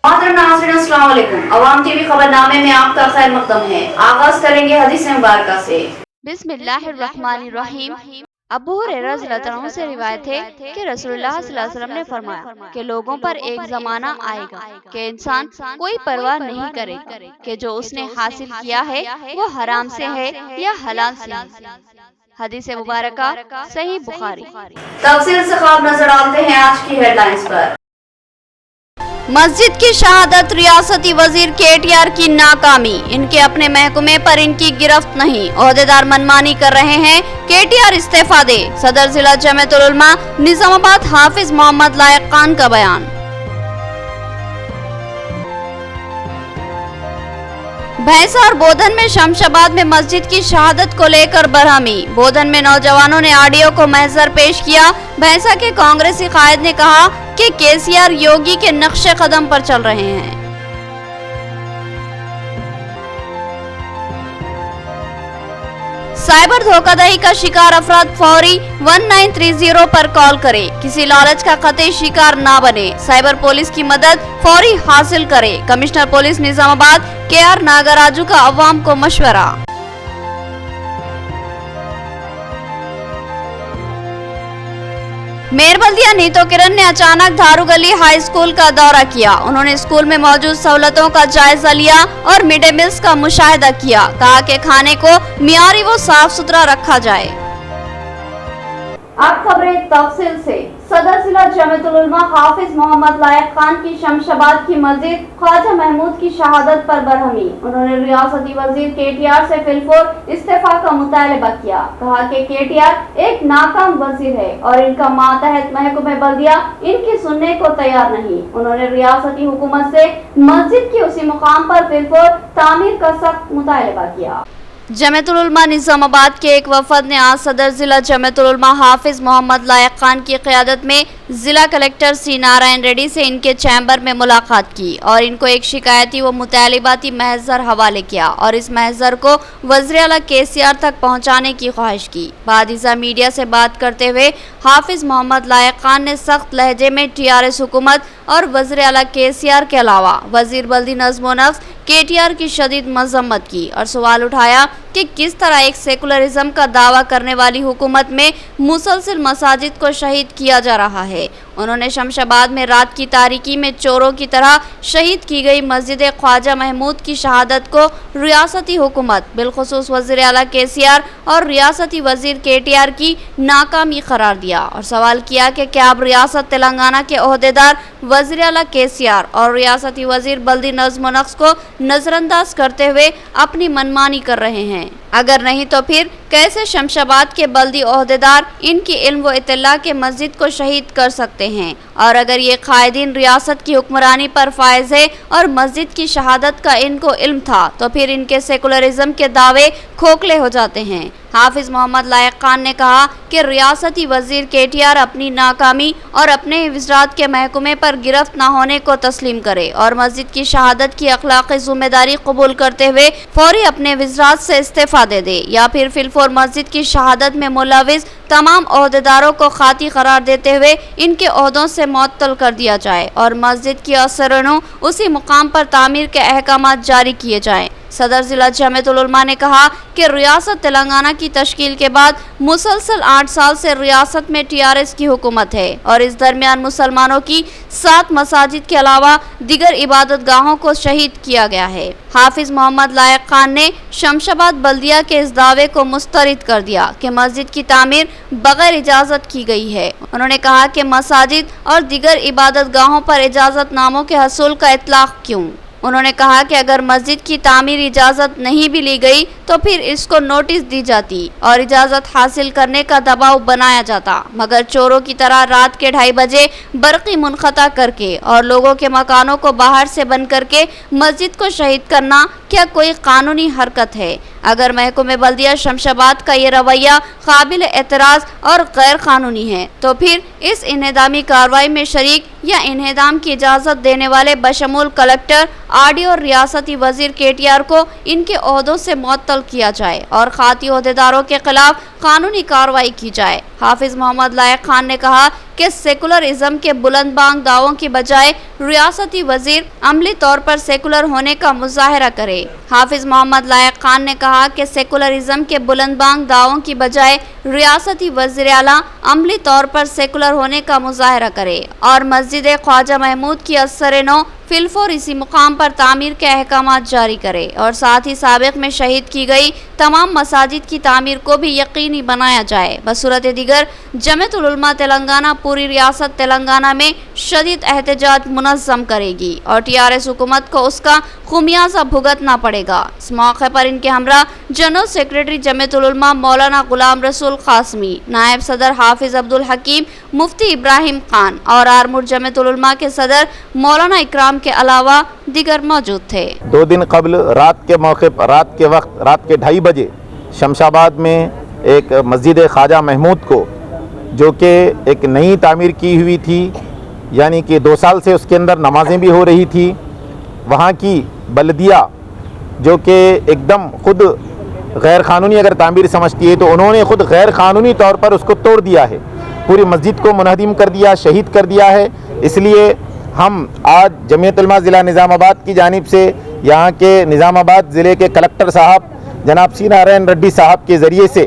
محترم ناظرین السلام علیکم۔ عوام ٹی وی خبرنامے میں آپ کا خیر مقدم ہے۔ آغاز کریں گے حدیث مبارکہ سے۔ بسم اللہ الرحمن الرحیم۔ ابو ہریرہ رضی اللہ عنہ سے روایت ہے کہ رسول اللہ صلی اللہ علیہ وسلم نے فرمایا کہ لوگوں پر ایک زمانہ آئے گا کہ انسان کوئی پرواہ نہیں کرے گا کہ جو اس نے حاصل کیا ہے وہ حرام سے ہے یا حلال سے ہے۔ حدیث مبارکہ صحیح بخاری۔ تفصیل سے خواب نظر ڈالتے ہیں آج کی ہیڈ لائنز پر۔ مسجد کی شہادت، ریاستی وزیر کے ٹی آر کی ناکامی، ان کے اپنے محکمے پر ان کی گرفت نہیں، عہدیدار منمانی کر رہے ہیں، کے ٹی آر استعفیٰ دے، صدر ضلع جمعیت العلماء نظام آباد حافظ محمد لائق خان کا بیان۔ بھینسا اور بودھن میں شمشاباد میں مسجد کی شہادت کو لے کر برہمی، بودھن میں نوجوانوں نے آڈیو کو محضر پیش کیا، بھینسا کے کانگریسی قائد نے کہا کہ کے سی آر یوگی کے نقش قدم پر چل رہے ہیں۔ سائبر دھوکہ دہی کا شکار افراد فوری 1930 پر کال کرے، کسی لالچ کا قطعی شکار نہ بنے، سائبر پولیس کی مدد فوری حاصل کرے، کمشنر پولیس نظام آباد کے آر ناگراجو کا عوام کو مشورہ۔ میئر بلدیہ نیتو کرن نے اچانک دھارو گلی ہائی اسکول کا دورہ کیا، انہوں نے اسکول میں موجود سہولتوں کا جائزہ لیا اور مڈ ڈے میلز کا مشاہدہ کیا، کہا کہ کھانے کو معیاری و صاف ستھرا رکھا جائے۔ اب خبریں تفصیل سے۔ صدر ضلع جمعیت العلماء حافظ محمد لائق خان کی شمشاباد کی مسجد خواجہ محمود کی شہادت پر برہمی، انہوں نے ریاستی وزیر کے ٹی آر سے فی الفور استعفیٰ کا مطالبہ کیا، کہا کہ کے ٹی آر ایک ناکام وزیر ہے اور ان کا ماتحت محکمہ بلدیہ ان کی سننے کو تیار نہیں، انہوں نے ریاستی حکومت سے مسجد کی اسی مقام پر فی الفور تعمیر کا سخت مطالبہ کیا۔ جمعیت العلماء نظام آباد کے ایک وفد نے آج صدر ضلع جمعیت العلماء حافظ محمد لائق خان کی قیادت میں ضلع کلکٹر سی نارائن ریڈی سے ان کے چیمبر میں ملاقات کی اور ان کو ایک شکایتی و مطالباتی محضر حوالے کیا اور اس محضر کو وزیر اعلیٰ کے سی آر تک پہنچانے کی خواہش کی۔ بعد ازاں میڈیا سے بات کرتے ہوئے حافظ محمد لائق خان نے سخت لہجے میں ٹی آر ایس حکومت اور وزیر اعلیٰ کے سی آر کے علاوہ وزیر بلدی نظم و نسق کے ٹی آر کی شدید مذمت کی اور سوال اٹھایا کہ کس طرح ایک سیکولرزم کا دعویٰ کرنے والی حکومت میں مسلسل مساجد کو شہید کیا جا رہا ہے۔ انہوں نے شمشاباد میں رات کی تاریکی میں چوروں کی طرح شہید کی گئی مسجد خواجہ محمود کی شہادت کو ریاستی حکومت بالخصوص وزیر اعلیٰ کے سی آر اور ریاستی وزیر کے ٹی آر کی ناکامی قرار دیا اور سوال کیا کہ کیا اب ریاست تلنگانہ کے عہدیدار وزیر اعلیٰ کے سی آر اور ریاستی وزیر بلدی نظم و نسق کو نظر انداز کرتے ہوئے اپنی منمانی کر رہے ہیں؟ اگر نہیں تو پھر کیسے شمشاباد کے بلدی عہدیدار ان کی علم و اطلاع کے مسجد کو شہید کر سکتے ہیں؟ اور اگر یہ قائدین ریاست کی حکمرانی پر فائز ہے اور مسجد کی شہادت کا ان کو علم تھا تو پھر ان کے سیکولرزم کے دعوے کھوکھلے ہو جاتے ہیں۔ حافظ محمد لائق خان نے کہا کہ ریاستی وزیر کے ٹی آر اپنی ناکامی اور اپنے وزارت کے محکمے پر گرفت نہ ہونے کو تسلیم کرے اور مسجد کی شہادت کی اخلاقی ذمہ داری قبول کرتے ہوئے فوری اپنے وزارت سے استعفیٰ دے دے یا پھر فی الفور مسجد کی شہادت میں ملوث تمام عہدیداروں کو خاطی قرار دیتے ہوئے ان کے عہدوں سے معطل کر دیا جائے اور مسجد کی اثرنو اسی مقام پر تعمیر کے احکامات جاری کیے جائیں۔ صدر ضلع جمعیت العلماء نے کہا کہ ریاست تلنگانہ کی تشکیل کے بعد مسلسل 8 سال سے ریاست میں ٹی آر ایس کی حکومت ہے اور اس درمیان مسلمانوں کی 7 مساجد کے علاوہ دیگر عبادت گاہوں کو شہید کیا گیا ہے۔ حافظ محمد لائق خان نے شمشاباد بلدیہ کے اس دعوے کو مسترد کر دیا کہ مسجد کی تعمیر بغیر اجازت کی گئی ہے۔ انہوں نے کہا کہ مساجد اور دیگر عبادت گاہوں پر اجازت ناموں کے حصول کا اطلاق کیوں؟ انہوں نے کہا کہ اگر مسجد کی تعمیر اجازت نہیں بھی لی گئی تو پھر اس کو نوٹس دی جاتی اور اجازت حاصل کرنے کا دباؤ بنایا جاتا، مگر چوروں کی طرح رات کے 2:30 بجے برقی منقطع کر کے اور لوگوں کے مکانوں کو باہر سے بند کر کے مسجد کو شہید کرنا کیا کوئی قانونی حرکت ہے؟ اگر محکمہ بلدیہ شمشاباد کا یہ رویہ قابل اعتراض اور غیر قانونی ہے تو پھر اس انہدامی کارروائی میں شریک یا انہدام کی اجازت دینے والے بشمول کلکٹر، آرڈی اور ریاستی وزیر کے ٹی آر کو ان کے عہدوں سے معطل کیا جائے اور خاطی عہدیداروں کے خلاف कानूनी कार्रवाई की जाए। हाफिज मोहम्मद लायक खान ने कहा कि सेकुलरिज्म के बुलंदबांग दावों की बजाय रियासती वजीर अमली तौर पर सेकुलर होने का मुजाहरा करे। हाफिज मोहम्मद लायक खान ने कहा कि सेकुलरिज्म के बुलंदबांग दावों की बजाय रियासती वजीर आला अमली तौर पर सेकुलर होने का मुजाहरा करे और मस्जिद ख्वाजा महमूद की असर-ए-नौ फिलफोर इसी मुकाम पर तामीर के अहकामात जारी करे और साथ ही साबिक में शहीद की गई तमाम मसाजिद की तामीर को भी यकीनी बनाया जाए। बसूरत दीगर जमीयतुल उलमा तेलंगाना पूरी रियासत तेलंगाना में शदीद एहतजाज मुनज़्ज़म करेगी और TRS हुकूमत को उसका खुमियाजा भुगतना पड़ेगा। इस मौके पर इनके हमरा जनरल सेक्रेटरी जमीयतुल उलमा मौलाना गुलाम रसूल कासमी, नायब सदर हाफिज अब्दुल हकीम, मुफ्ती इब्राहिम खान और आरमूर जमीयतुल उलमा के सदर मौलाना इकराम के अलावा दिगर मौजूद थे। 2 दिन कबल रात के वक्त रात के 2:30 बजे शमशाबाद में एक मस्जिद ख्वाजा महमूद को, जो कि एक नई तामीर की हुई थी, यानी कि 2 साल से उसके अंदर नमाजें भी हो रही थी, वहाँ की बल्दिया जो कि एकदम खुद गैर क़ानूनी अगर तामीर समझती है तो उन्होंने खुद गैर क़ानूनी तौर पर उसको तोड़ दिया है, पूरी मस्जिद को मुनहदिम कर दिया, शहीद कर दिया है। इसलिए हम आज जमीयत उलमा ज़िला निज़ामाबाद की जानिब से यहाँ के निज़ामाबाद ज़िले के कलेक्टर साहब जनाब सी नारायण रेड्डी साहब के ज़रिए से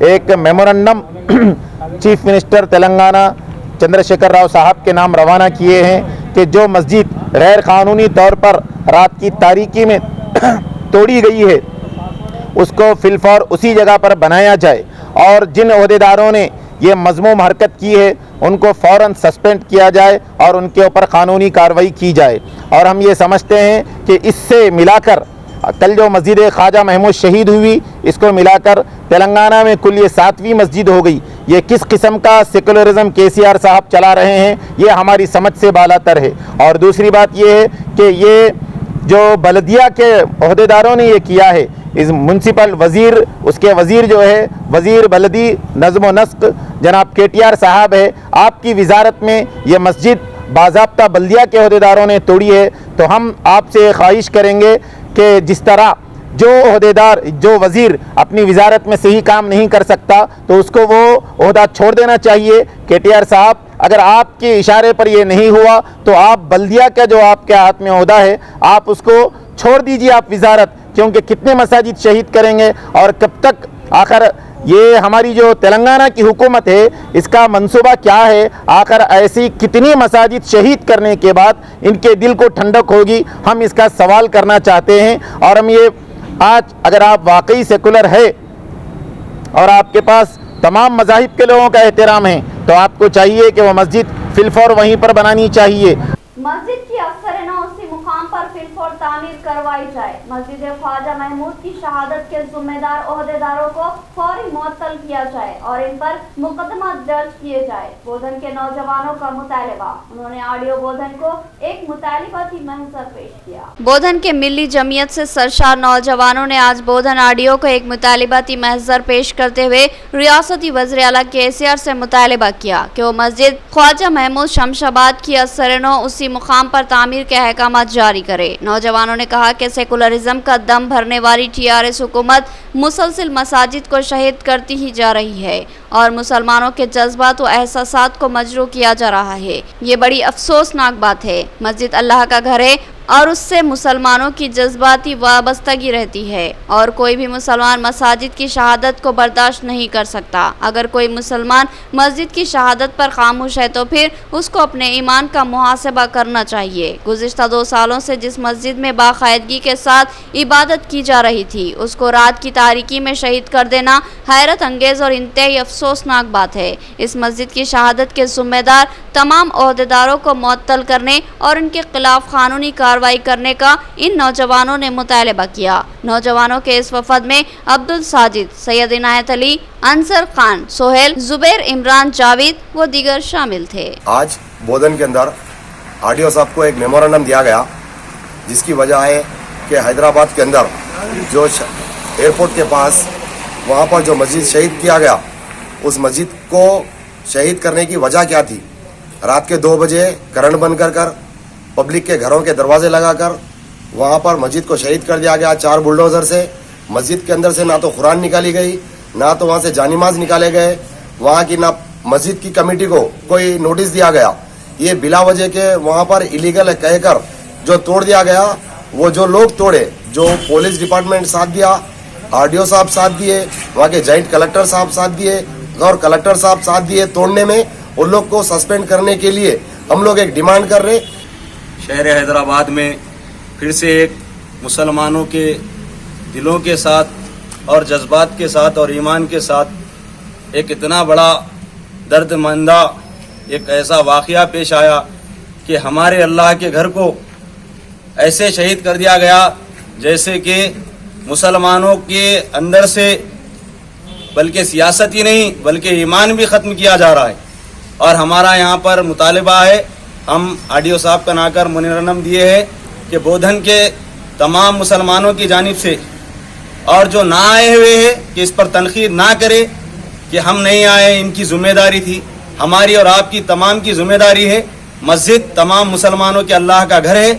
एक memorandum chief minister Telangana Chandrashekhar Rao साहब के नाम रवाना किए हैं कि जो मस्जिद गैर क़ानूनी तौर पर रात की तारीकी में तोड़ी गई है उसको फिलफौर उसी जगह पर बनाया जाए और जिन ओहदेदारों ने ये मज़मूम हरकत की है उनको फ़ौरन सस्पेंड किया जाए और उनके ऊपर कानूनी कार्रवाई की जाए। और हम ये समझते हैं कि इससे मिलाकर कल जो मस्जिद ख्वाजा महमूद शहीद हुई, इसको मिलाकर तेलंगाना में कुल ये 7वीं मस्जिद हो गई। ये किस किस्म का सेकुलरिज्म KCR साहब चला रहे हैं, ये हमारी समझ से बालातर है। और दूसरी बात ये है कि ये जो बलदिया के ओहदेदारों ने ये किया है, इस म्यूनसिपल वज़ीर, उसके वज़ीर जो है वज़ीर बलदी नज़्म व नस्क जनाब KTR साहब है, आपकी वजारत में ये मस्जिद बाज़ाब्ता बल्दिया के ओहदेदारों ने तोड़ी है। तो हम आपसे ख्वाहिश करेंगे कि जिस तरह जो ओहदेदार, जो वज़ीर अपनी वजारत में सही काम नहीं कर सकता तो उसको वो ओहदा छोड़ देना चाहिए। KTR साहब, अगर आपके इशारे पर ये नहीं हुआ तो आप बल्दिया का जो आपके हाथ में ओहदा है आप उसको छोड़ दीजिए आप वजारत, क्योंकि कितने मसाजिद शहीद करेंगे और कब तक आखिर ये हमारी जो तेलंगाना की हुकूमत है इसका मंसूबा क्या है, आखिर ऐसी कितनी मसाजिद शहीद करने के बाद इनके दिल को ठंडक होगी, हम इसका सवाल करना चाहते हैं। और हम ये आज अगर आप वाकई सेकुलर है और आपके पास तमाम मज़ाहिब के लोगों का एहतराम है तो आपको चाहिए कि वो मस्जिद फिलफौर वहीं पर बनानी चाहिए। मस्जिद की असर-ए-नौ उसी मुकाम पर फिलफौर तामीर करवाई जाए। मस्जिद ख्वाजा महमूद की शहादत के जिम्मेदार ओहदेदारों को फौरी मुअत्तल किया जाए और इन पर मुकदमा दर्ज किए जाए। बोधन के नौजवानों का मुतालिबा, उन्होंने ऑडियो बोधन को एक मुतालिबाती महजर पेश किया। बोधन के मिली जमीयत से सरशार नौजवानों ने आज बोधन ऑडियो को एक मुतालिबाती महजर पेश करते हुए रियासती वज़ीर आला KCR से मुतालिबा किया कि वो मस्जिद ख्वाजा महमूद शमशाबाद की असर-ए-नौ उसी मुकाम पर तामीर के अहकामात जारी करे। नौजवानों ने कहा कि सेकुलरिज्म का दम भरने वाली TRS हुकूमत मुसलसिल मसाजिद को शहीद करती ही जा रही है और मुसलमानों के जज्बात व एहसासात को मजरू किया जा रहा है। ये बड़ी अफसोसनाक बात है। मस्जिद अल्लाह का घर है और उससे मुसलमानों की जज्बाती वाबस्तगी रहती है और कोई भी मुसलमान मसाजिद की शहादत को बर्दाश्त नहीं कर सकता। अगर कोई मुसलमान मस्जिद की शहादत पर खामोश है तो फिर उसको अपने ईमान का मुहासबा करना चाहिए। गुज़िश्ता 2 सालों से जिस मस्जिद में बाकायदगी के साथ इबादत की जा रही थी उसको रात की तारीकी में शहीद कर देना हैरत अंगेज़ और इंतहाई अफसोसनाक बात है। इस मस्जिद की शहादत के जिम्मेदार तमाम ओहदेदारों को मुअत्तल करने और इनके खिलाफ कानूनी कार्रवाई करने का इन नौजवानों ने मुतालिबा किया। नौजवानों के इस वफद में अब्दुल साजिद, सैयद इनायत अली, अंसर खान, सोहेल, जुबैर, इमरान, जावेद व दीगर शामिल थे। आज बोधन के अंदर ऑडियो साहब को एक मेमोरेंडम दिया गया जिसकी वजह है कि हैदराबाद के अंदर जो एयरपोर्ट के पास वहाँ पर जो मस्जिद शहीद किया गया, उस मस्जिद को शहीद करने की वजह क्या थी? रात के 2 बजे करंट बंद कर पब्लिक के घरों के दरवाजे लगाकर वहाँ पर मस्जिद को शहीद कर दिया गया 4 बुलडोज़र से। मस्जिद के अंदर से ना तो कुरान निकाली गई, ना तो वहाँ से जानिमाज निकाले गए, वहाँ की ना मस्जिद की कमेटी को कोई नोटिस दिया गया। ये बिला वजह के वहाँ पर इलीगल कहकर जो तोड़ दिया गया, वो जो लोग तोड़े, जो पुलिस डिपार्टमेंट साथ दिया, आरडीओ साहब साथ दिए, वहाँ के जॉइंट कलेक्टर साहब साथ दिए और कलेक्टर साहब साथ दिए तोड़ने में, उन लोग को सस्पेंड करने के लिए हम लोग एक डिमांड कर रहे। शहर हैदराबाद में फिर से एक मुसलमानों के दिलों के साथ और जज्बात के साथ और ईमान के साथ एक इतना बड़ा दर्दमंदा एक ऐसा वाक़या पेश आया कि हमारे अल्लाह के घर को ऐसे शहीद कर दिया गया जैसे कि मुसलमानों के अंदर से बल्कि सियासत ही नहीं बल्कि ईमान भी ख़त्म किया जा रहा है। और हमारा यहाँ पर मुतालबा है, हम आरडीओ साहब का नाकर मुनिरनम दिए है कि बोधन के तमाम मुसलमानों की जानिब से और जो ना आए हुए हैं कि इस पर तनकीद ना करे कि हम नहीं आए, इनकी ज़िम्मेदारी थी, हमारी और आपकी तमाम की ज़िम्मेदारी है। मस्जिद तमाम मुसलमानों के अल्लाह का घर है।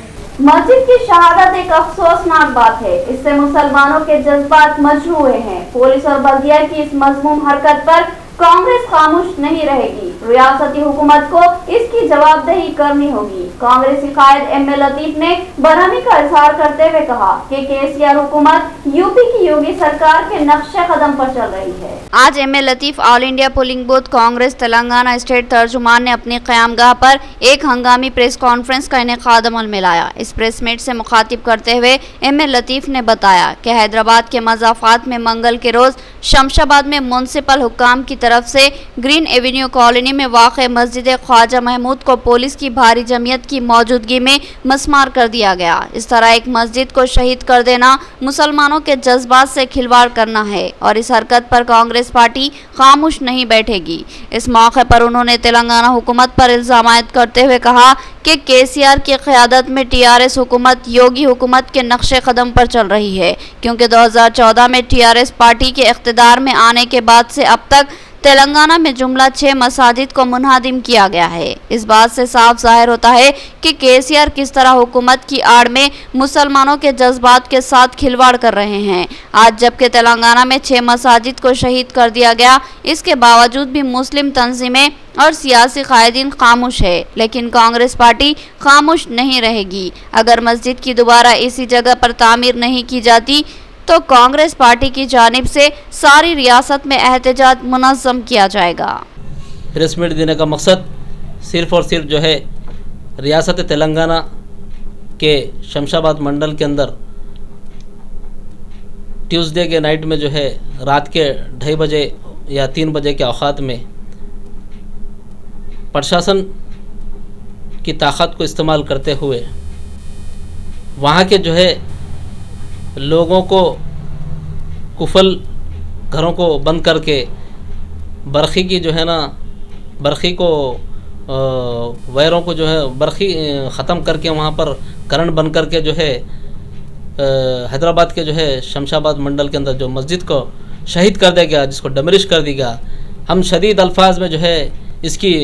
मस्जिद की शहादत एक अफसोसनाक बात है, इससे मुसलमानों के जज्बात मजरूह हैं। पुलिस और बल्दिया की इस मजमूम हरकत पर कांग्रेस खामोश नहीं रहेगी। रियासती हुकूमत को इसकी जवाबदेही करनी होगी। कांग्रेसी कायद एम ए लतीफ ने बरहमी का इजहार करते हुए कहा कि केसीआर हुकूमत यूपी की योगी सरकार के नक्शे कदम पर चल रही है। आज M A Latif all India polling booth Congress Telangana state तर्जुमान ने अपनी क़यामगाह पर एक हंगामी प्रेस कॉन्फ्रेंस का इनेकाद अमल में लाया। इस प्रेस मीट से मुखातिब करते हुए एम ए लतीफ ने बताया कि हैदराबाद के मज़ाफ़ात में मंगल के रोज़ शमशाबाद में म्युनिसिपल हुक्काम की तरफ से ग्रीन एवेन्यू कॉलोनी में वाक़ मस्जिद ख्वाजा महमूद को पुलिस की भारी जमीयत की मौजूदगी में मस्मार कर दिया गया। इस तरह एक मस्जिद को शहीद कर देना मुसलमानों के जज्बात से खिलवाड़ करना है और इस हरकत पर कांग्रेस पार्टी खामोश नहीं बैठेगी। इस मौके पर उन्होंने तेलंगाना हुकूमत पर इल्ज़ाम आयद करते हुए कहा कि केसीआर की क़यादत में टीआरएस हुकूमत योगी हुकूमत के नक्शे कदम पर चल रही है, क्योंकि 2014 में टीआरएस पार्टी के इख्तिदार में आने के बाद से अब तक तेलंगाना में जुमला 6 मसाजिद को मुनहदिम किया गया है। इस बात से साफ जाहिर होता है कि केसीआर किस तरह हुकूमत की आड़ में मुसलमानों के जज्बात के साथ खिलवाड़ कर रहे हैं। आज जबकि तेलंगाना में 6 मसाजिद को शहीद कर दिया गया, इसके बावजूद भी मुस्लिम तंजीमें और सियासी कायदीन खामोश है, लेकिन कांग्रेस पार्टी खामोश नहीं रहेगी। अगर मस्जिद की दोबारा इसी जगह पर तामीर नहीं की जाती तो कांग्रेस पार्टी की जानिब से सारी रियासत में एहतजाज मुनज़्ज़म किया जाएगा। प्रेस मीट देने का मकसद सिर्फ़ और सिर्फ जो है रियासत तेलंगाना के शमशाबाद मंडल के अंदर ट्यूसडे के नाइट में जो है रात के 2:30 बजे या 3 बजे के औकात में प्रशासन की ताकत को इस्तेमाल करते हुए वहाँ के जो है लोगों को कुफल घरों को बंद करके बरखी की जो है ना बरखी को वायरों को जो है बरखी ख़त्म करके वहाँ पर करंट बंद करके जो है हैदराबाद के जो है शमशाबाद मंडल के अंदर जो मस्जिद को शहीद कर दिया गया, जिसको डमरिश कर दी गया। हम शदीद अल्फाज में जो है इसकी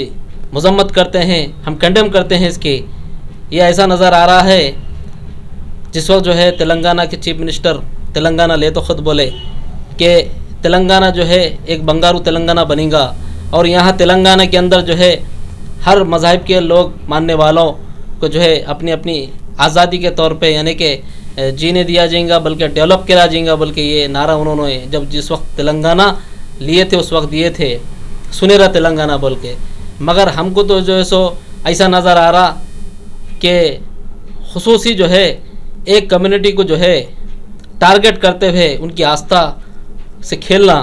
मजम्मत करते हैं, हम कंडेम करते हैं इसकी। ये ऐसा नज़र आ रहा है जिस वक्त जो है तेलंगाना के चीफ मिनिस्टर तेलंगाना ले तो ख़ुद बोले कि तेलंगाना जो है एक बंगारू तेलंगाना बनेगा और यहाँ तेलंगाना के अंदर जो है हर मज़हब के लोग मानने वालों को जो है अपनी अपनी आज़ादी के तौर पे यानी कि जीने दिया जाएगा, बल्कि डेवलप किया जाएगा। बल्कि ये नारा उन्होंने जब जिस वक्त तेलंगाना लिए थे उस वक्त दिए थे, सुनहरा तेलंगाना बोल के। मगर हमको तो जो है सो ऐसा नज़र आ रहा कि खुसूसी जो है एक कम्युनिटी को जो है टारगेट करते हुए उनकी आस्था से खेलना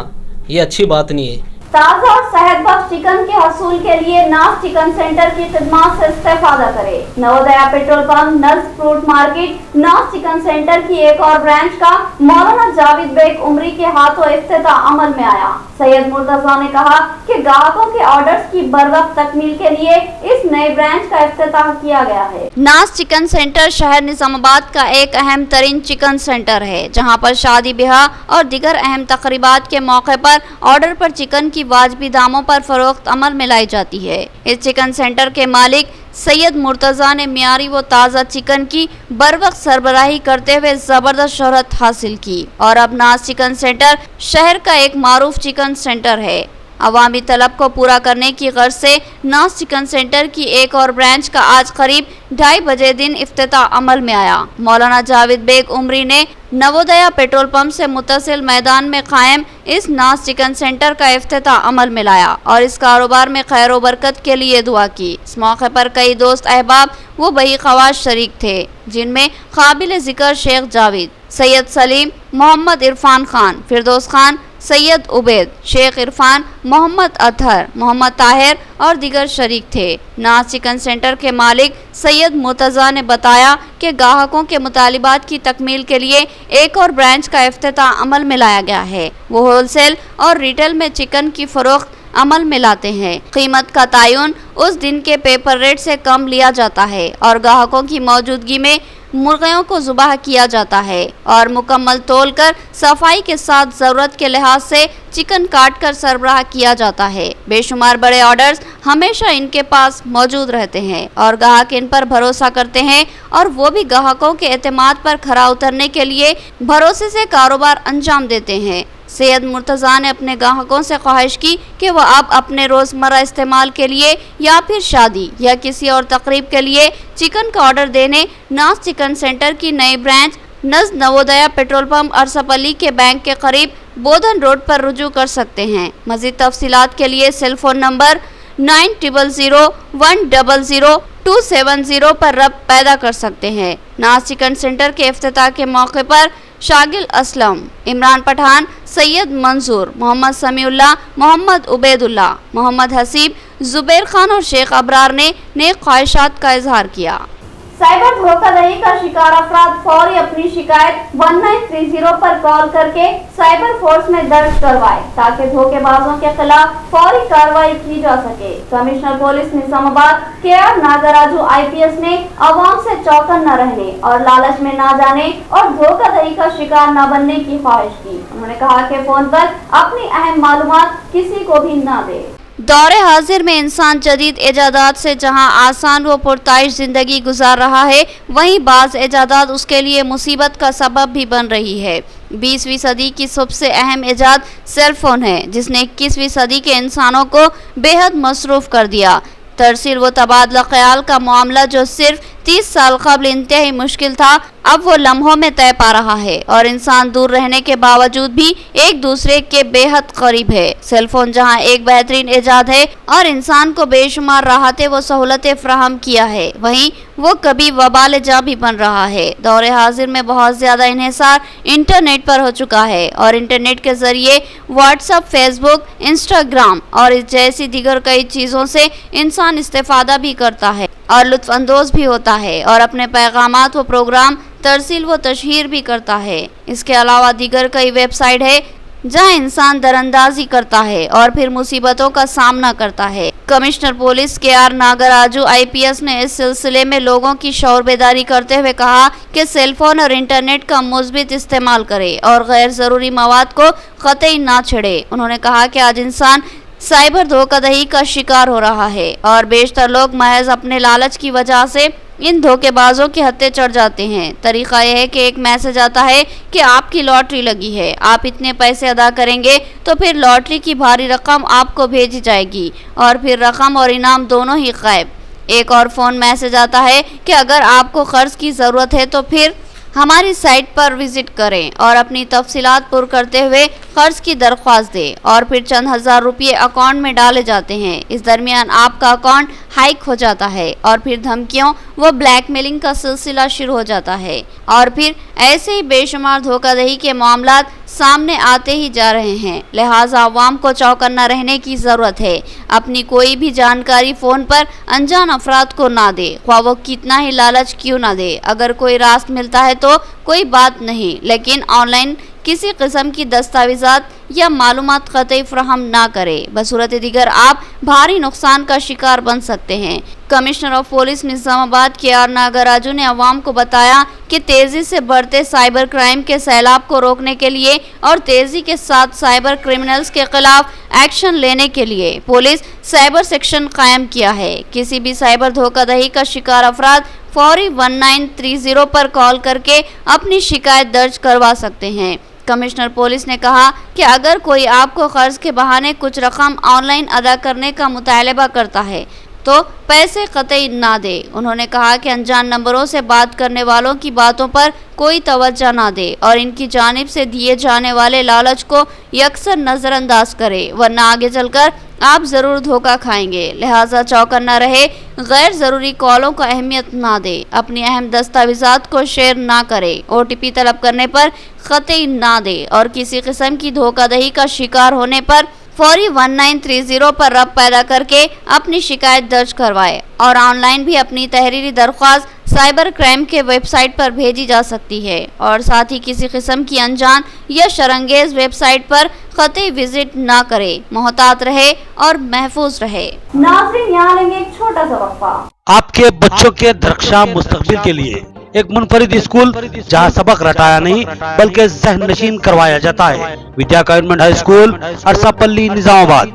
ये अच्छी बात नहीं है। ताज़ा और सेहत बख्श चिकन के हसूल के लिए नाज चिकन सेंटर की खिदमत से इस्तेफादा करें। Navodaya petrol pump, nurse fruit market, नाज चिकन सेंटर की एक और ब्रांच का मौलाना जावेद बेग उमरी के हाथों इफ्तिताह अमल में आया। सैयद मुर्तजा ने कहा कि ग्राहकों के ऑर्डर्स की बरवक्त तकमील के लिए इस नए ब्रांच का इफ्तिताह किया गया है। नाज चिकन सेंटर शहर निजामाबाद का एक अहम तरीन चिकन सेंटर है, जहां पर शादी ब्याह और दीगर अहम तकरीबात के मौके पर ऑर्डर पर चिकन की वाजबी दामों पर फरोख्त अमल में लाई जाती है। इस चिकन सेंटर के मालिक सैयद मुर्तज़ा ने मियारी व ताज़ा चिकन की बरवक्त सरबराही करते हुए ज़बरदस्त शोहरत हासिल की और अब नाज चिकन सेंटर शहर का एक मारूफ चिकन सेंटर है। अवामी तलब को पूरा करने की गर्ज से नाज चिकन सेंटर की एक और ब्रांच का आज करीब 2:30 बजे दिन इफ्तिताह अमल में आया। मौलाना जावेद बेग उमरी ने नवोदया पेट्रोल पंप से मुत्तसिल मैदान में कायम इस नाज चिकन सेंटर का इफ्तिताह अमल में लाया और इस कारोबार में खैर व बरकत के लिए दुआ की। इस मौके पर कई दोस्त अहबाब व बही खवास शरीक थे, जिनमें काबिल जिक्र शेख जावेद, सैयद सलीम, मोहम्मद इरफान खान, फिरदौस खान, सैयद उबैद, शेख इरफान, मोहम्मद अतहर, मोहम्मद ताहिर और दीगर शरीक थे। नाज चिकन सेंटर के मालिक सैयद मुर्तज़ा ने बताया कि ग्राहकों के मुतालिबात की तकमील के लिए एक और ब्रांच का इफ्तिताह अमल में लाया गया है। वो होलसेल और रिटेल में चिकन की फरोख्त अमल में लाते हैं। कीमत का तयन उस दिन के पेपर रेट से कम लिया जाता है और ग्राहकों की मौजूदगी में मुर्गियों को ज़ुबाह किया जाता है और मुकम्मल तोल कर सफाई के साथ ज़रूरत के लिहाज से चिकन काट कर सरबराह किया जाता है। बेशुमार बड़े ऑर्डर्स हमेशा इनके पास मौजूद रहते हैं और ग्राहक इन पर भरोसा करते हैं और वो भी ग्राहकों के एतमाद पर खरा उतरने के लिए भरोसे से कारोबार अंजाम देते हैं। सैयद मुर्तज़ा ने अपने ग्राहकों से ख्वाहिश की कि वह अब अपने रोज़मर्रा इस्तेमाल के लिए या फिर शादी या किसी और तकरीब के लिए चिकन का ऑर्डर देने नाज चिकन सेंटर की नई ब्रांच नज़द नवोदया पेट्रोल पंप अरसपल्ली के बैंक के करीब बोधन रोड पर रुजू कर सकते हैं। मज़ीद तफसीलात के लिए सेल फोन नंबर 9001000270 पर रब्त पैदा कर सकते हैं। नाज चिकन सेंटर के इफ्तिताह के मौके पर शागिल असलम, इमरान पठान, सैयद मंसूर, मोहम्मद समीउल्लाह, मोहम्मद उबैदुल्लाह, मोहम्मद हसीब, जुबैर खान और शेख अबरार ने नेक ख्वाहिशात का इजहार किया। साइबर धोखाधड़ी का शिकार अफराद फौरी अपनी शिकायत 1930 पर कॉल करके साइबर फोर्स में दर्ज करवाए ताकि धोखेबाजों के खिलाफ फौरी कार्रवाई की जा सके। Commissioner police Nizamabad KR Nagaraju IPS ने आवाम से चौकन न रहने और लालच में न जाने और धोखाधड़ी का शिकार न बनने की ख्वाहिश की। उन्होंने कहा कि फोन पर अपनी अहम मालूमात किसी को भी न दे। दौरे हाजिर में इंसान जदीद इजादात से जहां आसान व पुरताइश ज़िंदगी गुजार रहा है, वहीं बाज़ इजादात उसके लिए मुसीबत का सबब भी बन रही है। 20वीं सदी की सबसे अहम इजाद सेल फोन है, जिसने 21वीं सदी के इंसानों को बेहद मसरूफ़ कर दिया। तरसील व तबादला ख्याल का मामला जो सिर्फ 30 साल कबल इंतहाई मुश्किल था, अब वो लम्हों में तय पा रहा है और इंसान दूर रहने के बावजूद भी एक दूसरे के बेहद करीब है। सेल फोन जहाँ एक बेहतरीन इजाद है और इंसान को बेशुमार राहतें व सहूलतें फराहम किया है, वहीं वो कभी वबाल जा भी बन रहा है। दौरे हाजिर में बहुत ज़्यादा इन्हिसार इंटरनेट पर हो चुका है और इंटरनेट के ज़रिए व्हाट्सअप, फेसबुक, इंस्टाग्राम और इस जैसी दीगर कई चीज़ों से इंसान इस्तेफादा भी करता है और लुत्फ़ अंदोज़ भी होता है और अपने पैगामात व प्रोग्राम तरसील व तशहीर भी करता है। इसके अलावा दीगर कई वेबसाइट है जहां इंसान दरअंदाजी करता है और फिर मुसीबतों का सामना करता है। Commissioner police KR Nagaraju IPS ने इस सिलसिले में लोगों की शौर बेदारी करते हुए कहा कि सेल फोन और इंटरनेट का मुस्बित इस्तेमाल करे और गैर ज़रूरी मवाद को कतई ना छेड़े। उन्होंने कहा कि आज इंसान साइबर धोखाधड़ी का शिकार हो रहा है और बेशतर लोग महज अपने लालच की वजह से इन धोखेबाजों के हत्थे चढ़ जाते हैं। तरीका यह है कि एक मैसेज आता है कि आपकी लॉटरी लगी है, आप इतने पैसे अदा करेंगे तो फिर लॉटरी की भारी रकम आपको भेजी जाएगी और फिर रकम और इनाम दोनों ही गायब। एक और फ़ोन मैसेज आता है कि अगर आपको कर्ज की ज़रूरत है तो फिर हमारी साइट पर विजिट करें और अपनी तफसीलात पुर करते हुए कर्ज की दरख्वास्त दें और फिर चंद हज़ार रुपये अकाउंट में डाले जाते हैं। इस दरमियान आपका अकाउंट हाइक हो जाता है और फिर धमकियों व ब्लैकमेलिंग का सिलसिला शुरू हो जाता है और फिर ऐसे ही बेशुमार धोखाधड़ी के मामलात सामने आते ही जा रहे हैं। लिहाजा आवाम को चौकन्ना रहने की ज़रूरत है। अपनी कोई भी जानकारी फ़ोन पर अनजान अफराद को ना दे, ख्वाह वो कितना ही लालच क्यों ना दे। अगर कोई रास्त मिलता है तो कोई बात नहीं, लेकिन ऑनलाइन किसी किस्म की दस्तावेज़ात या मालूमात क़तई फ़राहम ना करे, बसूरत दीगर आप भारी नुकसान का शिकार बन सकते हैं। Commissioner of police Nizamabad KR Nagaraju ने अवाम को बताया कि तेजी से बढ़ते साइबर क्राइम के सैलाब को रोकने के लिए और तेजी के साथ साइबर क्रिमिनल्स के खिलाफ एक्शन लेने के लिए पुलिस साइबर सेक्शन कायम किया है। किसी भी साइबर धोखाधड़ी का शिकार अफराद फौरी 1930 पर कॉल करके अपनी शिकायत दर्ज करवा सकते हैं। कमिश्नर पुलिस ने कहा कि अगर कोई आपको कर्ज के बहाने कुछ रकम ऑनलाइन अदा करने का मुतालबा करता है तो पैसे कतई ना दे। उन्होंने कहा कि अनजान नंबरों से बात करने वालों की बातों पर कोई तवज्जो ना दे और इनकी जानिब से दिए जाने वाले लालच को यकसर नज़रअंदाज करे, वरना आगे चलकर आप ज़रूर धोखा खाएंगे। लिहाजा चौकन्ना रहे, गैर ज़रूरी कॉलों को अहमियत ना दे, अपनी अहम दस्तावेज़ात को शेयर ना करे, OTP तलब करने पर कतई ना दे और किसी किस्म की धोखाधड़ी का शिकार होने पर फौरी 1930 पर रब्त पैदा करके अपनी शिकायत दर्ज करवाए और ऑनलाइन भी अपनी तहरीरी दरख्वास्त साइबर क्राइम के वेबसाइट पर भेजी जा सकती है और साथ ही किसी किस्म की अनजान या शरंगेज वेबसाइट पर कतई विजिट ना करे, मोहतात रहे और महफूज रहे। नाज़रीन, यहाँ लेंगे एक छोटा सा वक्फा। आपके बच्चों के दरख्शां मुस्तकबिल के लिए एक मुनफरिद स्कूल जहां सबक रटाया नहीं बल्कि ज़हन नशीन करवाया जाता है। विद्या government high school Arasapalli Nizamabad,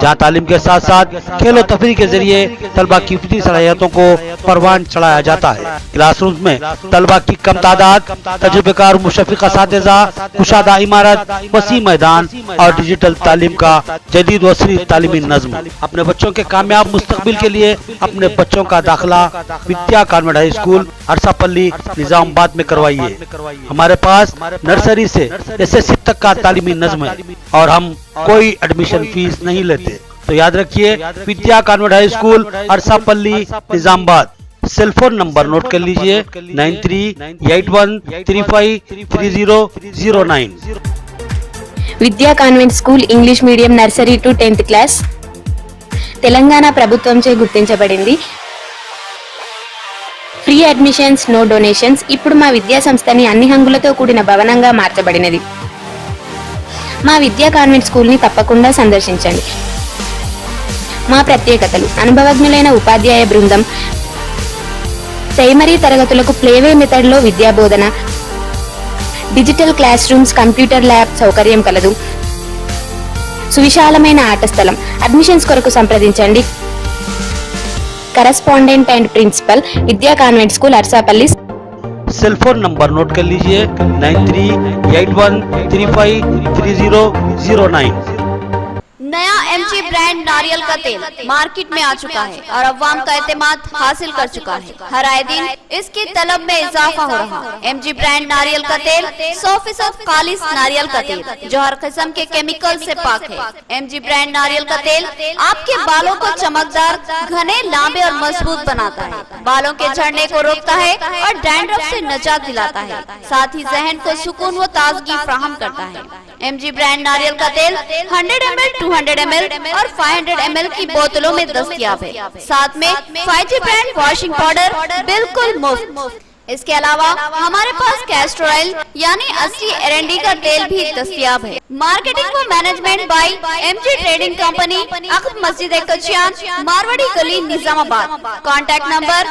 जहां तालीम के साथ साथ खेलो तफरी के जरिए तलबा की फितरी सलाहियतों को परवान चढ़ाया जाता है। क्लासरूम में तलबा की कम तादाद, तजुर्बेकार मुशफ़िक़ असातिज़ा, कुशादा इमारत, वसी मैदान और डिजिटल तालीम का जदीद वसरी तालीमी नज़्म। अपने बच्चों के कामयाब मुस्तकबिल के लिए अपने बच्चों का दाखिला विद्या government high school Arasapalli Nizamabad में करवाइए। हमारे पास नर्सरी से SSC तक का तालीमी नज़्म है और हम कोई एडमिशन फीस नहीं लेते। तो याद रखिए, Vidya government high school Arasapalli Nizamabad. Cell phone number note कर लीजिए 9381353009। Vidya convent school English medium nursery to 10th class Telangana ప్రభుత్వంచే గుర్తించబడింది. Free admissions, no donations. ఇప్పుడు మా విద్యా సంస్థని అన్ని హంగులతో కూడిన భవనంగా మార్చబడినది. మా విద్యా కాన్వెంట్ స్కూల్ని తప్పకుండా సందర్శించండి. మా ప్రత్యేకతలు: అనుభవజ్ఞులైన ఉపాధ్యాయ బృందం, ప్రైమరీ తరగతులకు ప్లేవే మెథడ్లో విద్యా బోధన, digital class rooms, computer lab సౌకర్యం కలదు. సువిశాలమైన ఆట స్థలం. అడ్మిషన్స్ కొరకు సంప్రదించండి. Correspondent and principal Vidya convent school Arasapalli. Cell phone number note कर लीजिए 9381353009। नया MG ब्रांड नारियल का तेल मार्केट में आ चुका है और अवाम का एतमाद हासिल कर चुका है। हर आए दिन इसकी तलब में इजाफा हो रहा है। MG ब्रांड नारियल का तेल 100% खालिस नारियल का तेल जो हर किस्म के केमिकल से पाक है। MG ब्रांड नारियल का तेल आपके बालों को चमकदार, घने, लांबे और मजबूत बनाता है, बालों के झड़ने को रोकता है और डैंड्रफ से निजात दिलाता है, साथ ही जहन को सुकून व ताजगी फराहम करता है। MG ब्रांड नारियल का तेल 100 ml, 200 ml और 500 ml की बोतलों में दस्तयाब है। साथ में 5G ब्रांड वॉशिंग पाउडर बिल्कुल मुफ्त। इसके अलावा हमारे पास कैस्टर ऑयल यानी असली एरंडी का तेल भी दस्तयाब है। मार्केटिंग व management by MG trading company, अक़ब मस्जिद कचियान, मारवाड़ी गली, निजामाबाद। Contact number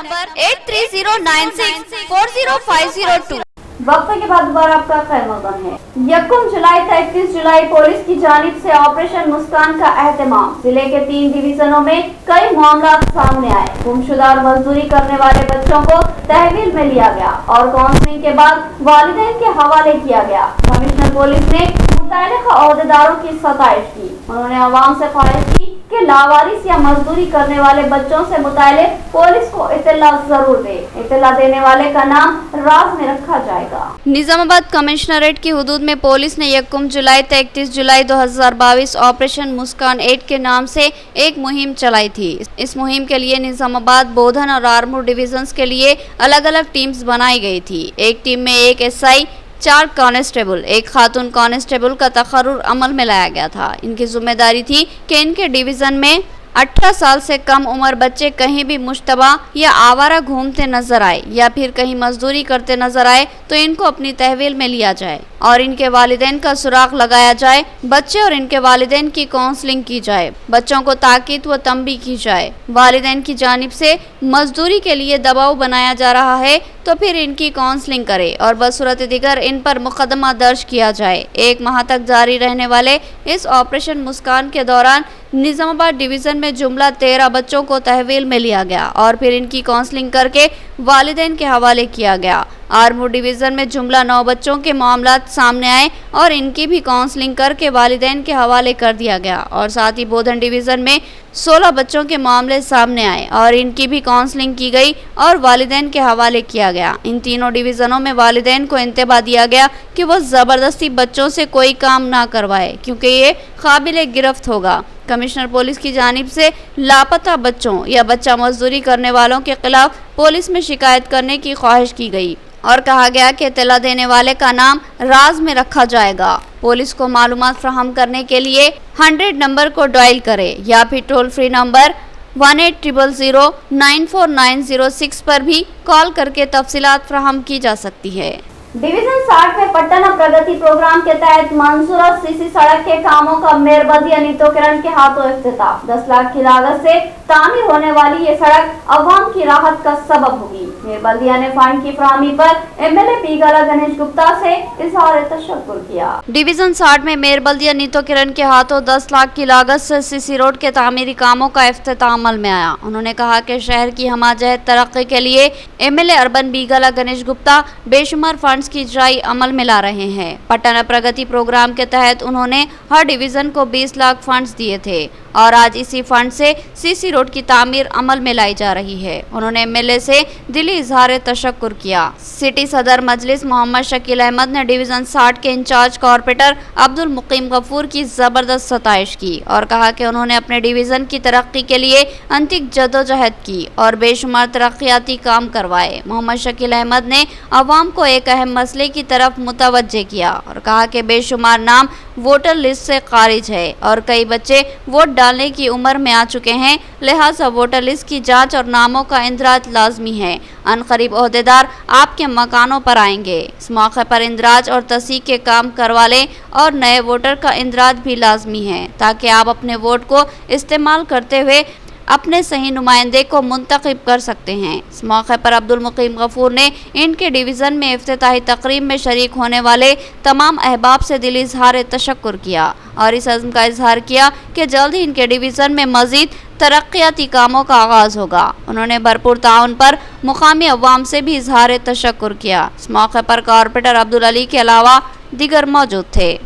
8309640502। वक्फे के बाद दोबारा आपका खैर मक़दम है। 1 जुलाई से 31 जुलाई पुलिस की जानिब से ऑपरेशन मुस्कान का एहतमाम। जिले के 3 डिवीजनों में कई मामला सामने आए। गुमशुदा और मजदूरी करने वाले बच्चों को तहवील में लिया गया और काउंसलिंग के बाद वालिदैन के हवाले किया गया। कमिश्नर पुलिस ने मुतल्लिक़ ओहदेदारों की सताइश की। उन्होंने अवाम से ख्वाहिश की कि लावारिस या मजदूरी करने वाले बच्चों से मुताल्लिक़ पुलिस को इत्तला जरूर दे। इत्तला देने वाले का नाम राज में रखा जाएगा। निजामाबाद कमिश्नरेट की हुदूद में पुलिस ने 1 जुलाई से 31 जुलाई 2022 ऑपरेशन मुस्कान 8 के नाम से एक मुहिम चलाई थी। इस मुहिम के लिए निजामाबाद, बोधन और आरमूर डिविजन्स के लिए अलग अलग टीम्स बनाई गई थी। एक टीम में 1 SI, 4 कांस्टेबल, 1 खातून कांस्टेबल का तकर्रुर अमल में लाया गया था। इनकी जिम्मेदारी थी कि इनके डिवीजन में 18 साल से कम उम्र बच्चे कहीं भी मुश्तबा या आवारा घूमते नजर आए या फिर कहीं मजदूरी करते नजर आए तो इनको अपनी तहवील में लिया जाए और इनके वालिदैन का सुराग लगाया जाए। बच्चे और इनके वालिदैन की काउंसलिंग की जाए, बच्चों को ताकीद व तंबीह की जाए। वालिदैन की जानिब से मजदूरी के लिए दबाव बनाया जा रहा है तो फिर इनकी काउंसलिंग करे और बसूरत दिगर इन पर मुकदमा दर्ज किया जाए। 1 माह तक जारी रहने वाले इस ऑपरेशन मुस्कान के दौरान निजामाबाद डिवीज़न में जुमला 13 बच्चों को तहवील में लिया गया और फिर इनकी काउंसलिंग करके वालिदैन के हवाले किया गया। आरमूर डिवीज़न में जुमला 9 बच्चों के मामलात सामने आए और इनकी भी काउंसलिंग करके वालिदैन के हवाले कर दिया गया और साथ ही बोधन डिवीज़न में 16 बच्चों के मामले सामने आए और इनकी भी काउंसलिंग की गई और वालिदैन के हवाले किया गया। इन तीनों डिवीज़नों में वालिदैन को इंतबाह दिया गया कि वो ज़बरदस्ती बच्चों से कोई काम ना करवाए क्योंकि ये काबिल गिरफ्त होगा। कमिश्नर पुलिस की जानिब से लापता बच्चों या बच्चा मजदूरी करने वालों के खिलाफ पुलिस में शिकायत करने की ख्वाहिश की गई और कहा गया कि इत्तला देने वाले का नाम राज में रखा जाएगा। पुलिस को मालूमात फराहम करने के लिए 100 नंबर को डायल करे या फिर टोल फ्री नंबर 1800094906 पर भी कॉल करके तफसीलात फराहम की जा सकती है। डिवीजन 60 में पटना प्रगति प्रोग्राम के तहत मंसूरा सीसी सड़क के कामों का मेयर बल्दिया नीतो किरण के हाथों इफ्तिताह। 10 लाख की लागत से तामीर होने वाली ये सड़क अवाम की राहत का सबब होगी। मेयर बल्दिया ने फंड की फराहमी पर एमएलए पीगला गणेश गुप्ता से इजहार तशक्कुर किया। डिवीजन 60 में मेयर बल्दिया नीतो किरण के हाथों 10 लाख की लागत से सीसी रोड के तामीरी कामों का इफ्तिताह अमल में आया। उन्होंने कहा कि शहर की हमाजहत तरक्की के लिए एमएलए अर्बन बीगला गणेश गुप्ता बेशुमार फंड की इजराई अमल में ला रहे हैं। पटना प्रगति प्रोग्राम के तहत उन्होंने हर डिवीजन को 20 लाख फंड्स दिए थे और आज इसी फंड से सीसी रोड की तामीर अमल में लाई जा रही है। उन्होंने एमएलए से दिली इजहार तशक्कुर किया। सिटी सदर मजलिस मोहम्मद शकील अहमद ने डिवीजन 60 के इंचार्ज कॉर्पोरेटर अब्दुल मुकीम गफूर की जबरदस्त सताइश की और कहा कि उन्होंने अपने डिवीजन की तरक्की के लिए अंतिक जदोजहद की और बेशुमार तरक्याती काम करवाए। मोहम्मद शकील अहमद ने अवाम को एक अहम मसले की तरफ मुतवज्जे किया और कहा कि बेशुमार नाम वोटर लिस्ट से खारिज है और कई बच्चे वोट डालने की उम्र में आ चुके हैं, लिहाजा वोटर लिस्ट की जांच और नामों का इंदराज लाजमी है। अनकरीब ओहदेदार आपके मकानों पर आएंगे। इस मौके पर इंदराज और तस्दीक के काम करवा लें और नए वोटर का इंदराज भी लाजमी है ताकि आप अपने वोट को इस्तेमाल करते हुए अपने सही नुमाइंदे को मुंतखब कर सकते हैं। इस मौके पर अब्दुल मुकीम गफूर ने इनके डिवीज़न में इफ्तिताही तकरीब में शरीक होने वाले तमाम अहबाब से दिली इजहार तशक्कुर किया और इस अज़्म का इजहार किया कि जल्द ही इनके डिवीज़न में मज़ीद तरक्याती कामों का आगाज़ होगा। उन्होंने भरपूर ताउन पर मुकामी अवाम से भी इजहार तशक्कुर किया। इस मौके पर कॉर्पोरेटर अब्दुल अली के अलावा दीगर मौजूद थे।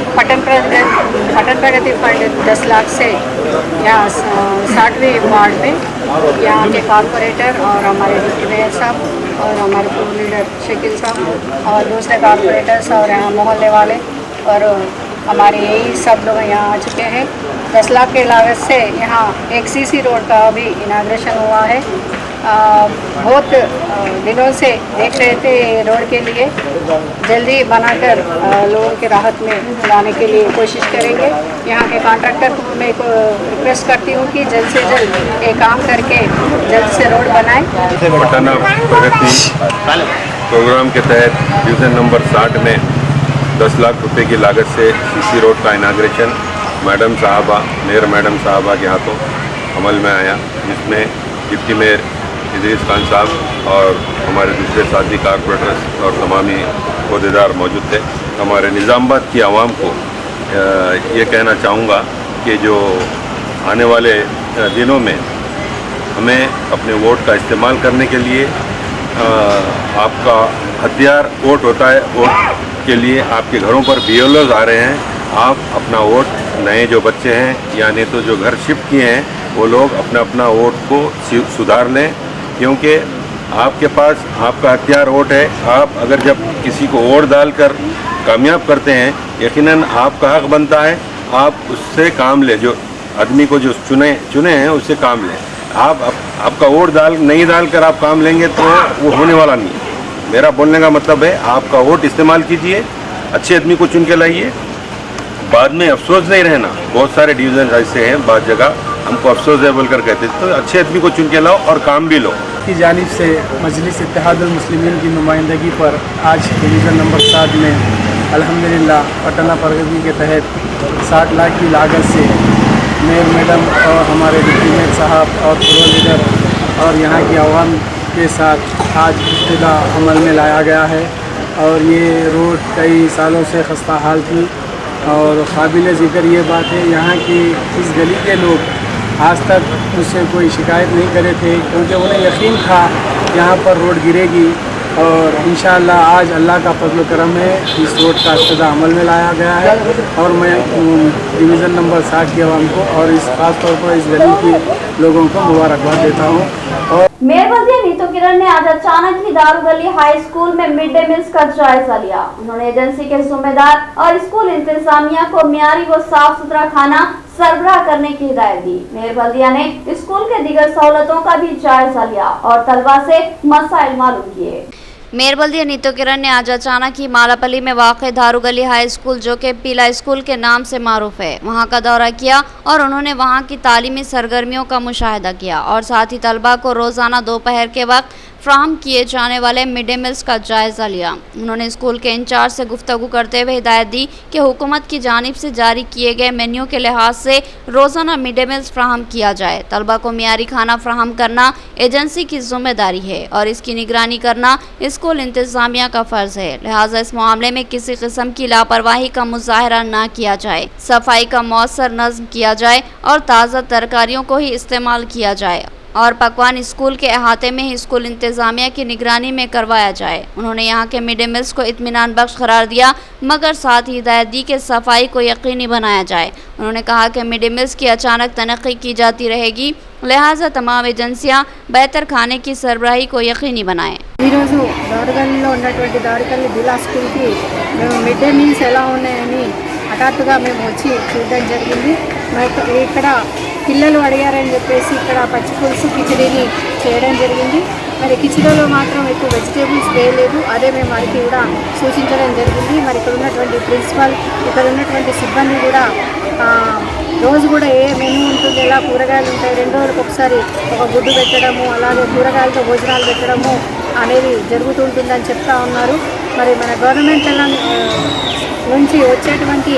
पटन प्रगति फंड 10 लाख से यहाँ 60वें वार्ड में यहाँ के कॉर्पोरेटर और हमारे डिप्टी मेयर साहब और हमारे फ्लोर लीडर शकील साहब और दूसरे कॉर्पोरेटर्स और यहाँ मोहल्ले वाले और हमारे यही सब लोग यहाँ आ चुके हैं। 10 लाख के लागत से यहाँ एक सीसी रोड का भी इनाग्रेशन हुआ है। बहुत दिनों से देख रहे थे रोड के लिए, जल्दी बनाकर लोगों के राहत में लाने के लिए कोशिश करेंगे। यहाँ के कॉन्ट्रैक्टर को मैं को रिक्वेस्ट करती हूँ कि जल्द से जल्द ये काम करके जल्द से रोड बनाएं। पटना प्रगति प्रोग्राम के तहत डिवीज़न नंबर 60 में 10 लाख रुपए की लागत से सीसी रोड का इनाग्रेशन मैडम साहबा मेयर मैडम साहबा के हाथों अमल में आया, जिसमें डिप्टी मेयर इदरीस खान साहब और हमारे दूसरे साथी कॉर्पोरेटर्स और तमामी अहदेदार मौजूद थे। हमारे निज़ामाबाद की आवाम को ये कहना चाहूँगा कि जो आने वाले दिनों में हमें अपने वोट का इस्तेमाल करने के लिए आपका हथियार वोट होता है। वोट के लिए आपके घरों पर BLOs आ रहे हैं। आप अपना वोट, नए जो बच्चे हैं या नहीं तो जो घर शिफ्ट किए हैं वो लोग अपना वोट को सुधार लें, क्योंकि आपके पास आपका हथियार वोट है। आप अगर जब किसी को वोट डालकर कामयाब करते हैं, यकीनन आपका हक बनता है आप उससे काम लें। जो आदमी को जो चुने हैं उससे काम लें। आपका वोट नहीं डालकर आप काम लेंगे तो वो होने वाला नहीं है। मेरा बोलने का मतलब है आपका वोट इस्तेमाल कीजिए, अच्छे आदमी को चुन के लाइए, बाद में अफसोस नहीं रहना। बहुत सारे डिवीज़न ऐसे हैं बाद जगह हमको अफसोस है बोलकर कहते थे। तो अच्छे आदमी को चुन के लाओ और काम भी लो। की जानिब से मजलिस इत्तेहादुल मुस्लिमीन की नुमाइंदगी पर आज डिवीज़न नंबर 7 में अल्हम्दुलिल्लाह पटना प्रगति के तहत 60 लाख की लागत से मेयर मैडम और हमारे डिप्टी मेयर साहब और फ्लोर लीडर और यहाँ की आवाम के साथ आज इब्तिदा अमल में लाया गया है। और ये रोड कई सालों से खस्ता हाल थी और काबिल ज़िक्र ये बात है यहाँ की इस गली के लोग आज तक मुझसे कोई शिकायत नहीं करे थे, क्योंकि उन्हें यकीन था यहाँ पर रोड गिरेगी। और इंशाअल्लाह आज अल्लाह का फजल करम है, इस रोड का इब्तिदा अमल में लाया गया है। और मैं डिवीज़न नंबर 7 की आवाम को और इस खास तौर पर इस गली के लोगों को मुबारकबाद देता हूँ। और मेयर बल्दिया नीतू किरण ने आज अचानक ही दारुगली हाई स्कूल में मिड डे मील्स का जायजा लिया। उन्होंने एजेंसी के जिम्मेदार और स्कूल इंतजामिया को मियारी व साफ सुथरा खाना सरबराह करने की हिदायत दी। मेयर बल्दिया ने स्कूल के दीगर सहूलतों का भी जायजा लिया और तलबा से मसाइल मालूम किए। मेयर बल्दिया नीतू किरण ने आज अचानक ही मालापल्ली में वाक़ दारुगली हाई स्कूल, जो कि पीला स्कूल के नाम से मारूफ है, वहां का दौरा किया और उन्होंने वहां की तालीमी सरगर्मियों का मुशाहिदा किया और साथ ही तलबा को रोज़ाना दोपहर के वक्त फ्राहम किए जाने वाले मिड डे मील्स का जायज़ा लिया। उन्होंने स्कूल के इंचार्ज से गुफ्तगू करते हुए हिदायत दी कि हुकूमत की जानिब से जारी किए गए मेन्यू के लिहाज से रोज़ाना मिड डे मील्स फ्राहम किया जाए। तलबा को मियारी खाना फ्राहम करना एजेंसी की जिम्मेदारी है और इसकी निगरानी करना स्कूल इंतजामिया का फ़र्ज़ है, लिहाजा इस मामले में किसी किस्म की लापरवाही का मुजाहरा न किया जाए, सफाई का मौसर नज़्म किया जाए और ताज़ा तरकारियों को ही इस्तेमाल किया जाए और पकवान स्कूल के अहाते में ही स्कूल इंतजामिया की निगरानी में करवाया जाए। उन्होंने यहाँ के मिड डे मील्स को इत्मीनान बख्श करार दिया, मगर साथ ही हिदायत दी कि सफाई को यकीनी बनाया जाए। उन्होंने कहा कि मिड डे मील्स की अचानक तनक़्क़ी की जाती रहेगी, लिहाजा तमाम एजेंसियाँ बेहतर खाने की सरबराही को यकीनी बनाएँ। దారుగల్లిలో ఉన్నటువంటి దారుగల్లి బిలా స్కూల్కి మేము మిడ్ డే మీల్స్ ఎలా ఉన్నాయని హఠాత్తుగా మేము వచ్చి చూడడం జరిగింది. ఇక్కడ పిల్లలు అడిగారని చెప్పేసి ఇక్కడ పచ్చి పులుసు కిచిడీని చేయడం జరిగింది. మరి కిచిడీలో మాత్రం ఎక్కువ వెజిటేబుల్స్ వేయలేదు, అదే మేము వారికి కూడా సూచించడం జరిగింది. మరి ఇక్కడ ఉన్నటువంటి ప్రిన్సిపల్, ఇక్కడ ఉన్నటువంటి సిబ్బంది కూడా రోజు కూడా ఏ మెనూ ఉంటుంది, ఎలా కూరగాయలు ఉంటాయి, 2 రోజులకు ఒకసారి ఒక గుడ్డు పెట్టడము, అలాగే కూరగాయలతో భోజనాలు పెట్టడము అనేది జరుగుతుంటుందని చెప్తా ఉన్నారు. మరి మన గవర్నమెంట్ నుంచి వచ్చేటువంటి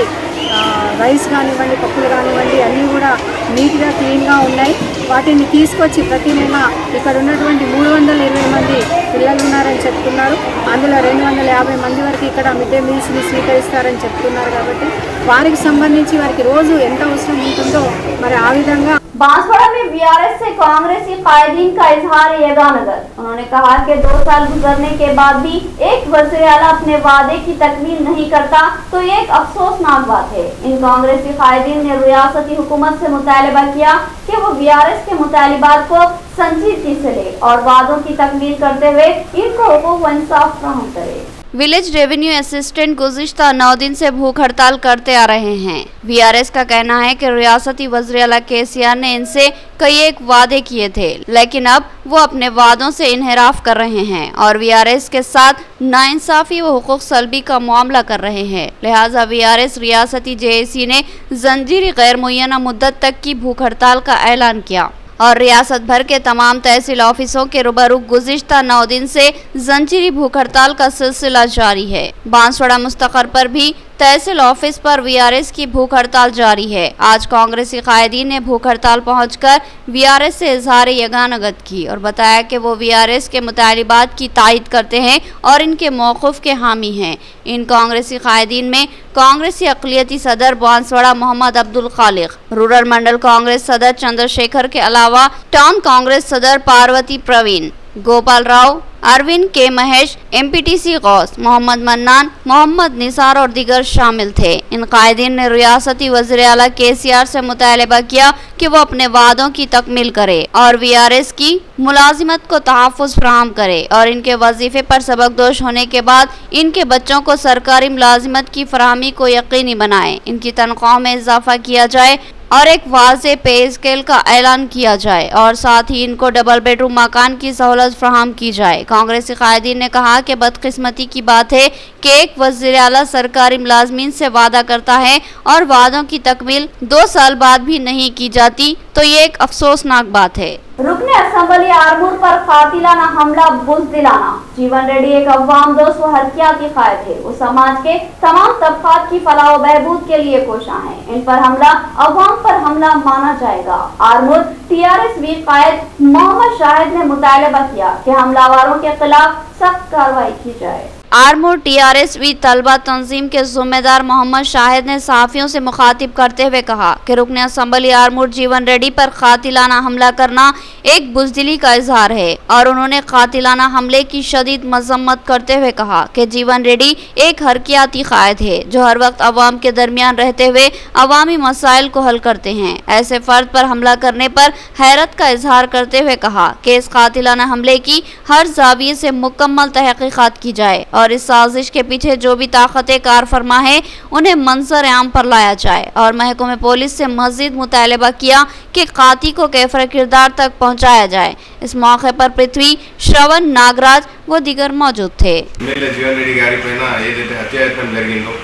రైస్ కానివ్వండి, పప్పులు కానివ్వండి అన్నీ కూడా నీట్గా క్లీన్గా ఉన్నాయి. వాటిని తీసుకొచ్చి ప్రతి నెల ఇక్కడ ఉన్నటువంటి 320 మంది పిల్లలు ఉన్నారని చెప్తున్నారు. అందులో 250 మంది వరకు ఇక్కడ మిడ్ డే మీల్స్ని స్వీకరిస్తారని చెప్తున్నారు. కాబట్టి వారికి సంబంధించి వారికి రోజు ఎంత అవసరం ఉంటుందో మరి ఆ విధంగా बांसवाड़ा में वीआरएस से कांग्रेसी कायदीन का इजहार यगानगर। उन्होंने कहा कि 2 साल गुजरने के बाद भी एक वज़ीर आला अपने वादे की तकमील नहीं करता तो ये एक अफसोसनाक बात है। इन कांग्रेसी कायदीन ने रियासती हुकूमत से मुतालबा किया कि वो वीआरएस के मुतालिबात को संजीदगी से ले और वादों की तकमील करते हुए इनको हुकूक व इंसाफ फराहम करे। विलेज रेवेन्यू असिस्टेंट गुज़िश्ता 9 दिन से भूख हड़ताल करते आ रहे हैं। वीआरएस का कहना है कि रियासती वज़ीर आला केसीआर ने इनसे कई एक वादे किए थे, लेकिन अब वो अपने वादों से इनहराफ कर रहे हैं और वीआरएस के साथ नाइंसाफ़ी व हुकूक सल्बी का मामला कर रहे हैं। लिहाजा वीआरएस रियासती जेएसी ने जंजीरी गैर मुय्यना मुद्दत तक की भूख हड़ताल का ऐलान किया और रियासत भर के तमाम तहसील ऑफिसों के रूबरू गुज़िश्ता 9 दिन से जंजीरी भूख हड़ताल का सिलसिला जारी है। बांसवाड़ा मुस्तक़र पर भी तहसील ऑफिस पर वीआरएस की भूख हड़ताल जारी है। आज कांग्रेसी कायदीन ने भूख हड़ताल पहुंचकर वीआरएस से इजहार यगानगत की और बताया कि वो वीआरएस के मुतालिबात की तायद करते हैं और इनके मौक़िफ़ के हामी हैं। इन कांग्रेसी कायदीन में कांग्रेसी अक़लियती सदर बांसवाड़ा मोहम्मद अब्दुल खालिक, रूरल मंडल कांग्रेस सदर चंद्रशेखर के अलावा टाउन कांग्रेस सदर पार्वती प्रवीण, गोपाल राव, अरविंद के महेश, एमपीटीसी गौस, मोहम्मद मन्नान, मोहम्मद निसार और दिगर शामिल थे। इन कायदीन ने रियासती वज़ीर आला केसीआर से मुतालबा किया कि वो अपने वादों की तकमील करे और वीआरएस की मुलाजिमत को तहफ़्फ़ुज़ फराहम करे और इनके वजीफे पर सबकदोश होने के बाद इनके बच्चों को सरकारी मुलाजिमत की फराहमी को यकीनी बनाए, इनकी तनख्वाह में इजाफा किया जाए और एक वाज़े पे स्केल का ऐलान किया जाए और साथ ही इनको डबल बेडरूम मकान की सहूलत फराहम की जाए। कांग्रेसी कायदीन ने कहा कि बदकिस्मती की बात है कि एक वज़ीर आला सरकारी मुलाजमीन से वादा करता है और वादों की तकमील 2 साल बाद भी नहीं की जाती। जाती तो ये एक अफसोसनाक बात है। रुकने असम्बली आरमूर पर कातिलाना हमला बुज़दिलाना। जीवन रेड्डी एक अवाम दोस्त व हरकियाती कायद है। वो समाज के तमाम तबकात की फलाह व बहबूद के लिए कोशां है। इन पर हमला अवाम पर हमला माना जाएगा। आरमूर TRSV कायद मोहम्मद शाहिद ने मुतालबा किया कि हमलावरों के खिलाफ सख्त कार्रवाई की जाए। आरमूर TRSV तलबा तंजीम के जिम्मेदार मोहम्मद शाहिद ने सहाफियों से मुखातिब करते हुए कहा कि रुकने असम्बली आरमूर जीवन रेड्डी पर कातिलाना हमला करना एक बुज़दिली का इजहार है और उन्होंने कातिलाना हमले की शदीद मजम्मत करते हुए कहा कि जीवन रेड्डी एक हरकियाती कायद है जो हर वक्त अवाम के दरमियान रहते हुए अवामी मसाइल को हल करते हैं। ऐसे फर्द पर हमला करने पर हैरत का इजहार करते हुए कहा कि इस कातिलाना हमले की हर जाविये से मुकम्मल तहकीकात की जाए और इस साजिश के पीछे जो भी ताकतें कार फरमा है उन्हें मंजर आम पर लाया जाए और महकमे पुलिस से मजीद मुतालबा किया कि काती को कैफर किरदार तक पहुँचाया जाए। इस मौके पर पृथ्वी, श्रवण, नागराज व दीगर मौजूद थे। జీవన్ రెడ్డి గారి పైన ఏదైతే హత్యాయత్నం జరిగిందో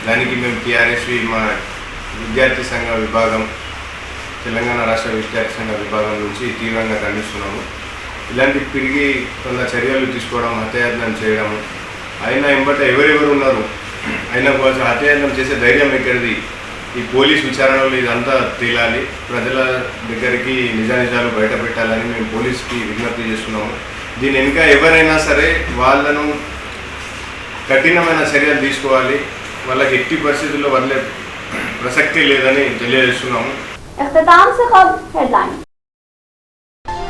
దానికి మేము TRSV మా విద్యార్థి సంఘ విభాగం తెలంగాణ రాష్ట్ర విద్యార్థి సంఘ విభాగం నుంచి తీవ్రంగా ఖండిస్తున్నాము। ఇలాంటి తిరిగి కొంత చర్యలు తీసుకోవడం, హత్యాయత్నం చేయడం, అయినా ఎంబట ఎవరెవరు ఉన్నారు, అయినా కొంచెం హత్యాయత్నం చేసే ధైర్యం ఎక్కడిది? ఈ పోలీస్ విచారణలో ఇదంతా తేలాలి, ప్రజల దగ్గరికి నిజానిజాలు బయట పెట్టాలని మేము పోలీస్కి విజ్ఞప్తి చేస్తున్నాము। దీని వెనుక ఎవరైనా సరే వాళ్ళను కఠినమైన చర్యలు తీసుకోవాలి, వాళ్ళకి ఎట్టి పరిస్థితుల్లో వదిలే ప్రసక్తి లేదని తెలియజేస్తున్నాము। इख्तिताम से खबर हेडलाइन।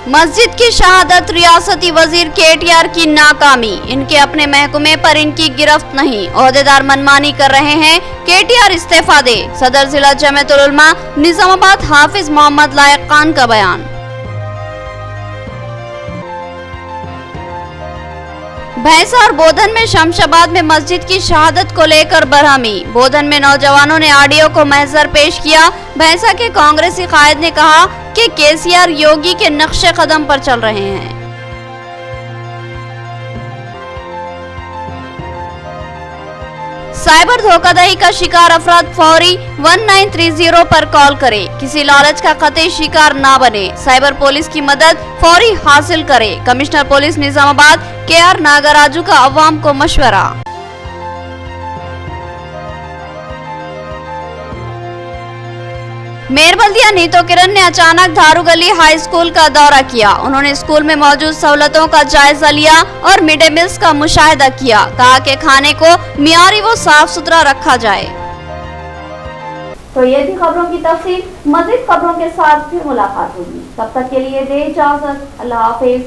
मस्जिद की शहादत, रियासती वजीर KTR की नाकामी। इनके अपने महकमे पर इनकी गिरफ्त नहीं, ओहदेदार मनमानी कर रहे हैं। KTR इस्तीफा दे। सदर जिला जमीयतुल उलमा निजामाबाद हाफिज मोहम्मद लायक खान का बयान। भैंसा और बोधन में शमशाबाद में मस्जिद की शहादत को लेकर बरहमी। बोधन में नौजवानों ने ऑडियो को महजर पेश किया। भैंसा के कांग्रेसी कायद ने कहा कि KCR योगी के नक्शे कदम पर चल रहे हैं। साइबर धोखाधड़ी का शिकार अफराद फौरी 1930 पर कॉल करें। किसी लालच का कतई शिकार ना बने। साइबर पुलिस की मदद फौरी हासिल करें। Commissioner police Nizamabad KR Nagaraju का अवाम को मशवरा। मेयर बल्दिया नीतो किरण ने अचानक धारू गली हाई स्कूल का दौरा किया। उन्होंने स्कूल में मौजूद सहूलतों का जायजा लिया और मिड डे मील्स का मुशाहिदा किया। कहा कि खाने को मियारी व साफ सुथरा रखा जाए। तो ये थी खबरों की तफसील। मज़ीद खबरों के साथ फिर मुलाकात होगी। तब तक के लिए दे इजाजत। अल्लाह हाफिज।